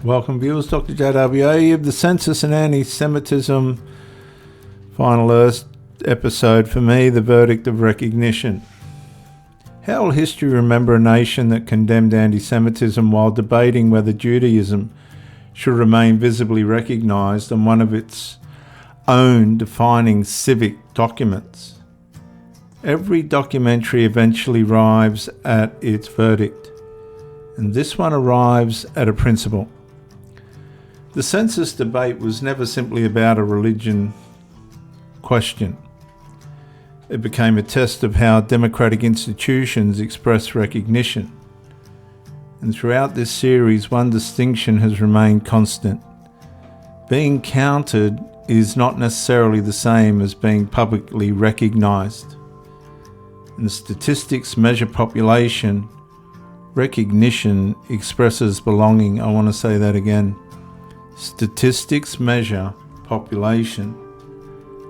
Welcome viewers, Dr. JWA of the Census and Antisemitism final Earth episode for me, the verdict of recognition. How will history remember a nation that condemned anti-Semitism while debating whether Judaism should remain visibly recognised on one of its own defining civic documents? Every documentary eventually arrives at its verdict, and this one arrives at a principle. The census debate was never simply about a religion question. It became a test of how democratic institutions express recognition. And throughout this series, one distinction has remained constant. Being counted is not necessarily the same as being publicly recognised. And statistics measure population. Recognition expresses belonging. I want to say that again. Statistics measure population.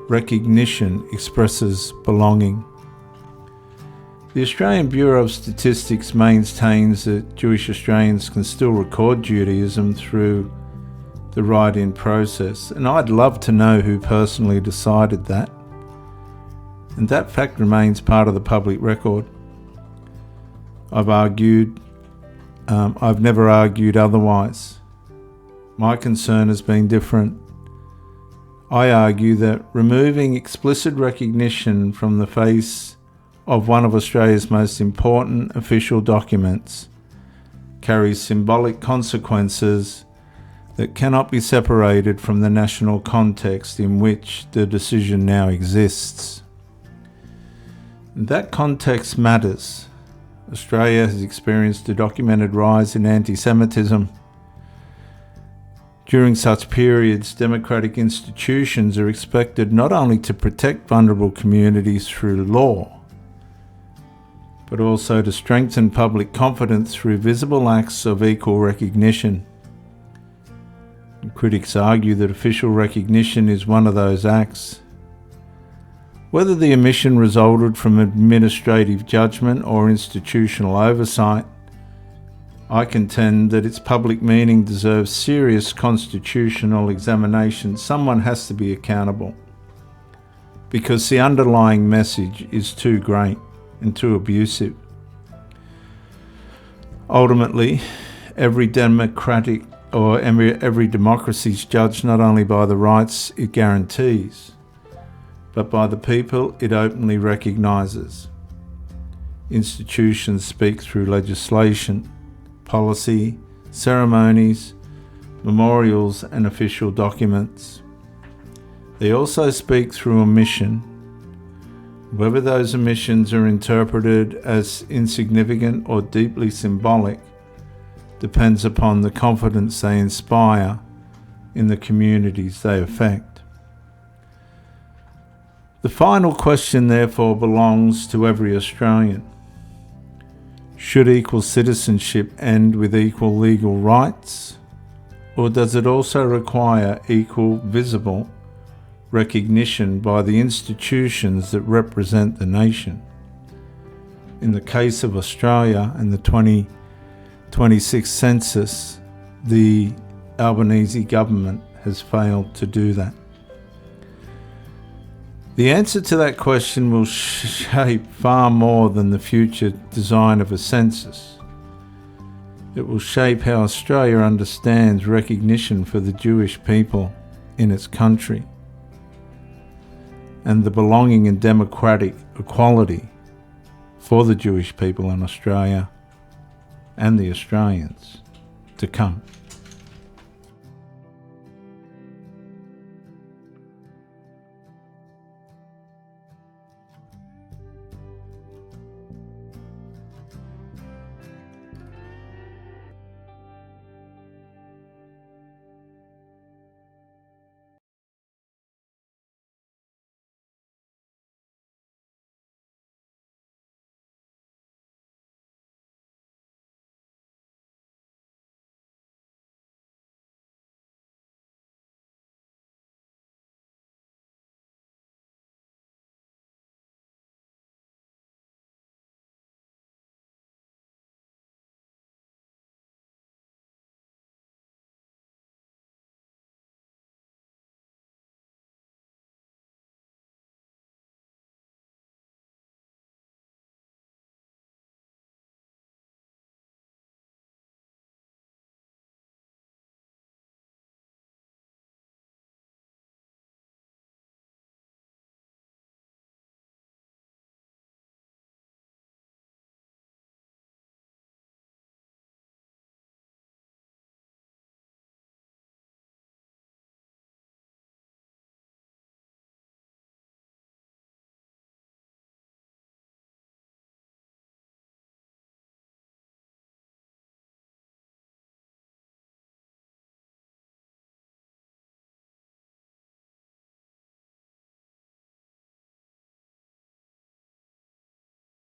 Recognition expresses belonging. The Australian Bureau of Statistics maintains that Jewish Australians can still record Judaism through the write-in process, and I'd love to know who personally decided that. And that fact remains part of the public record. I've never argued otherwise. My concern has been different. I argue that removing explicit recognition from the face of one of Australia's most important official documents carries symbolic consequences that cannot be separated from the national context in which the decision now exists. That context matters. Australia has experienced a documented rise in anti-Semitism. During such periods, democratic institutions are expected not only to protect vulnerable communities through law, but also to strengthen public confidence through visible acts of equal recognition. Critics argue that official recognition is one of those acts. Whether the omission resulted from administrative judgment or institutional oversight, I contend that its public meaning deserves serious constitutional examination. Someone has to be accountable, because the underlying message is too great and too abusive. Ultimately, every democracy is judged not only by the rights it guarantees, but by the people it openly recognises. Institutions speak through legislation, policy, ceremonies, memorials, and official documents. They also speak through omission. Whether those omissions are interpreted as insignificant or deeply symbolic depends upon the confidence they inspire in the communities they affect. The final question, therefore, belongs to every Australian. Should equal citizenship end with equal legal rights, or does it also require equal visible recognition by the institutions that represent the nation? In the case of Australia and the 2026 census, the Albanese government has failed to do that. The answer to that question will shape far more than the future design of a census. It will shape how Australia understands recognition for the Jewish people in its country, and the belonging and democratic equality for the Jewish people in Australia and the Australians to come.